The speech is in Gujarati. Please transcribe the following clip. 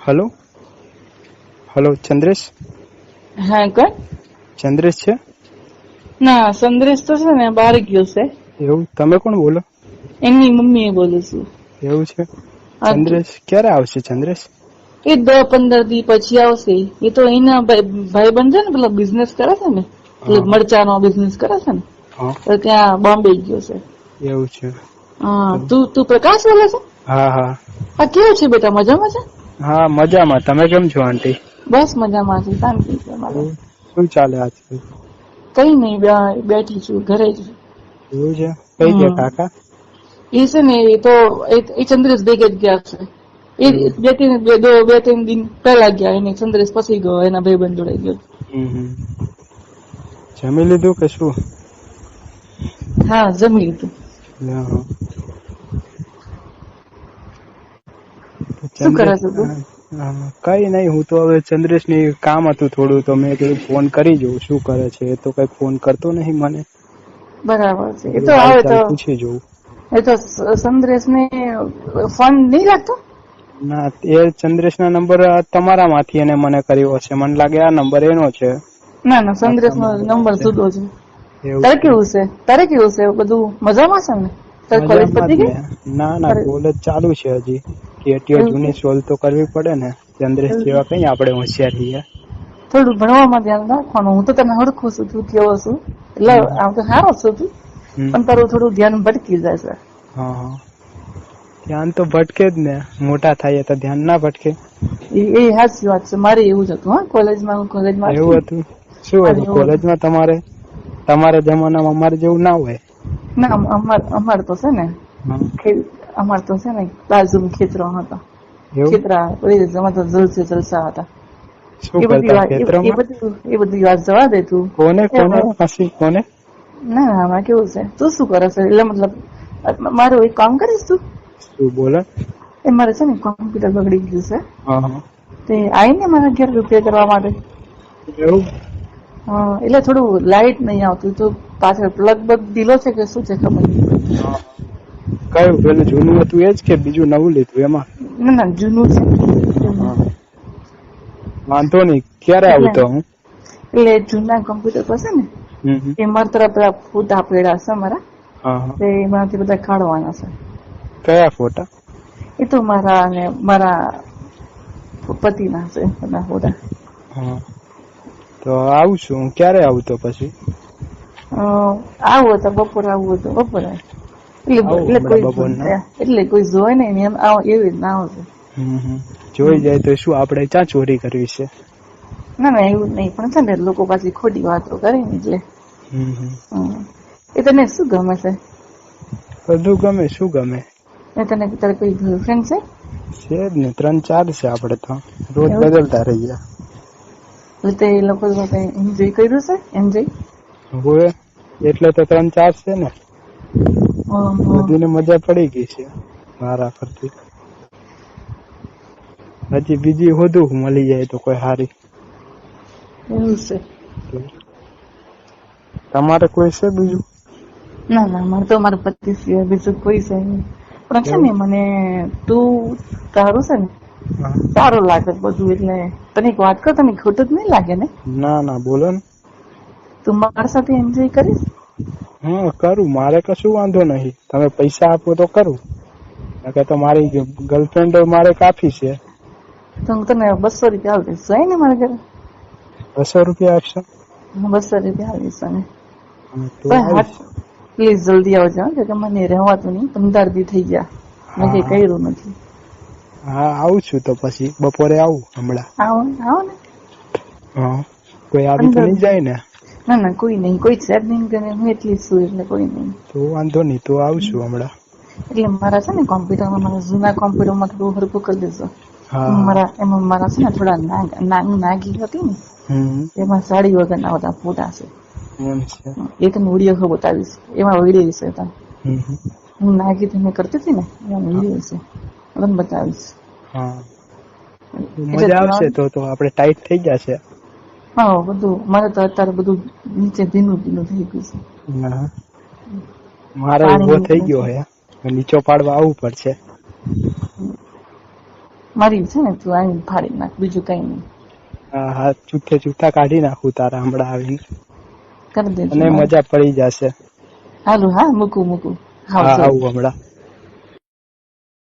Hello hello, Chandresh? હા, કોણ? ચંદ્રેશ છે? ના, સંદ્રેશ તો છે ને બહાર ગયો છે. એવું? તમે કોણ બોલો? એમની મમ્મી બોલું છું. એવું છે? હાજી. ચંદ્રેશ ક્યારે આવશે? ચંદ્રેશ એ 10-15 દી પછી આવશે. એ તો એના ભાઈ બંધ છે ને, પેલો બિઝનેસ કરે છે ને, એટલે હા મરચાનો બિઝનેસ કરે છે ને, હા, તો ત્યાં બોમ્બે ગયો છે. એવું છે? હા, તો તું પ્રકાશ બોલે છે? હા હા આ કેવું છે બેટા, મજામાં છે? હા, મજામાં. તમે કેમ છો આંટી? બસ મજામાં છે, શાંતિ છે મારે. શું ચાલે આજકાલ? કઈ નહીં, બેઠી છું ઘરે જ. એવું છે? કઈ ગયા કાકા? એ છે ને, એ ચંદ્રેશ ભેગા જ ગયા છે. એ એવું? બે ત્રણ દિન પહેલા ગયા. એને ચંદ્રેશ પછી ગયો, એના ભાઈબંધ જોડે ગયો. જમી લીધું કે શું? હા, જમી લીધું. હા. શું કરે ચંદ્રેશ છે તું? કઈ નઈ, હું તો હવે ચંદ્રેશ ની કામ હતું થોડું, તો મેં કીધું ફોન કરી જોઉં શું કરે છે. એ તો કઈ ફોન કરતો નહીં મને. બરાબર છે. એ તો કીધું હાલ આવે ચાલ તો પૂછી જોઉં. એ તો સંદ્રેશ ને ફોન નહીં લાગતો? ના, એ ચંદ્રેશ ના નંબર તમારા માંથી એને મને કર્યો હશે. મને લાગે આ નંબર એનો છે. ના ના, આ સંદ્રેશ નો તમારો નંબર હશે. જુદો છે. એવું તારે છે? કેવું છે? બધું મજામાં છે ને? તારી કોલેજ મજામાં જ પતી ને. ગઈ? ના ના, તારે કોલેજ ચાલુ છે હજી. કેટીઓ એવું છે? જૂની સોલ્વ તો કરવી પડે ને. ચંદ્રેશ એવું છે? જેવા કઈ આપડે હોશિયાર છીએ. થોડું ભણવામાં ધ્યાન રાખવાનું. હું તો તને હરખું છું, તું કેવો છું એટલે હમ આમ તો સારો છું તું, હમ પણ તારું થોડું ધ્યાન ભટકી જાય છે. હા હા, ધ્યાન તો ભટકે જ ને. મોટા થાય તો ધ્યાન ના ભટકે? એ સાચી વાત છે. મારે એવું જ હતું. હા, કોલેજમાં હતી એવું હતું? શું મારે હતું એવું હતું. કોલેજમાં તમારે? તમારા જમાનામાં અમારે જેવું ના હોય. ના, અમાર તો છે ને, હા. અમાર તો છે ને બાજુમાં ખેતરો હતા. એવું? ખેતરા તો જલસા હતા. શું એ બધી કરતા વાત ખેતરોમાં? એ બધી વાત જવા દે તું. કોને કોને હસી કોને? ના ના, આમાં કેવું છે, તું શું કરે છે? એટલે મતલબ મારું એક કામ કરીશ તું? શું બોલે? એ મારે છે ને કોમ્પ્યુટર બગડી ગયું છે. હા હા. તે આઈ ને મારા ઘેર રિપેર કરવા માટે. એવું? હા, એટલે થોડું લાઈટ નહીં આવતું. તો પાછળ પ્લગ બગ ઢીલો છે કે શું છે ખબર નહીં પડતી. હા. કયું પેલું જૂનું હતું એજ કે બીજું નવું લીધું એમાં? ના ના, જૂનું છે. જૂનું. હા. વાંધો નઈ, ક્યારે આવું તો હું? એટલે જૂના કોમ્પ્યુટર પર છે ને, હમ. એમાં પેલા ફોટા પડ્યા છે મારા. હા હા. તે એમાંથી બધા કાઢવાના છે. કયા ફોટા? એ તો મારા પતિના છે બધા ફોટા. હા, તો આવશું. ક્યારે આવું તો પછી? આવું હતું બપોરે, આવું હતું બપોરે. આવું હમણાં બપોરના. એટલે કોઈ જોવે ને એમ એવી રીતના આવશે. જોઈ જાય તો શું આપડે ક્યાં ચોરી કરવી છે? ના ના, એવું નહીં, પણ છે ને લોકો પાછી ખોટી વાતો કરે ને એટલે. હમ. એ તને શું ગમે છે? બધું ગમે. શું ગમે? તને તારે કોઈ ગર્લફ્રેન્ડ છે? છે જ ને, 3-4 છે આપડે તો. રોજ એવું બદલતા રહીએ. એટલે તે એ લોકો એન્જોય કર્યું છે? એન્જોય? હોવે, એટલે તો 3-4 છે ને. હમ. બધીને મજા પડી ગઈ છે મારા પરથી. હજી બીજી હોધું મળી જાય તો કોઈ હારી. એવું છે? તમારે કોઈ છે બીજું? ના ના, મારે તો મારા પતિ સિવાય બીજું કોઈ છે નહીં. પણ છે એવું? ને મને તું તારું છે ને હા. સારું લાગે બધું. એટલે તને એક વાત કહું, તને ખોટું જ નહીં લાગે ને? ના ના, બોલો ને. તું મારી સાથે એન્જોય કરીશ? હા, કરું. મારે કશું વાંધો નહીં. તમે પૈસા આપો તો કરું. તો મારી ગર્લફ્રેન્ડ મારે કાફી છે. તો હું તને 200 રૂપિયા આપી દઈશ. જાય ને મારા ઘરે? 200 રૂપિયા આપશો? 200 રૂપિયા આપીશ તને. હા, તો પણ હા, આવીશ. પ્લીઝ જલ્દી આવજો, કે મને રહેવાતું નહીં. 15 દી થઈ ગયા, મેં કઈ હા કર્યું નથી. હા, આવું છું તો પછી બપોરે આવું હમણાં. આવો ને. હા, કોઈ આવી તો 15 નઈ જાય ને? ના ના, કોઈ નહીં. કોઈ છે જ નહીં. હું એટલી જ છું, એટલે કોઈ નહીં. તો વાંધો નહી, તો આવશું હમણાં. એટલે મારા છે ને કોમ્પ્યુટરમાં, મારા જૂના કોમ્પ્યુટરમાં થોડું હરખું કરી દેજો. હા હા. એમાં મારા છે ને થોડા નાગી હતી ને, એમાં સાડી વગરના બધા ફોટા છે. એમ છે. એ તને વિડીયો બતાવીશ. એમાં વિડીયો છે તા. હમ. હું નાગી તમે કરતી હતી ને, એમાં વિડીયો છે. તને બતાવીશ. હા, એટલે મજા આવશે તો આપડે ટાઈટ થઈ જશે. હા, બધું મારે તો અત્યારે બધું નીચે ભીનું ભીનું થઈ ગયું છે. હા, મારે ઉભો પાણી થઈ ગયો હે. નીચો પાડવા આવવું પડશે. મારી છે ને તું આવીને ફાડી નાખ, બીજું કઈ નહીં. હા હા, જૂઠા કાઢી નાખું તારા હમણાં આવીને, કરી દેજો. અને મજા પડી જશે. હાલું, હા, મૂકું. હા, આવું હમણાં.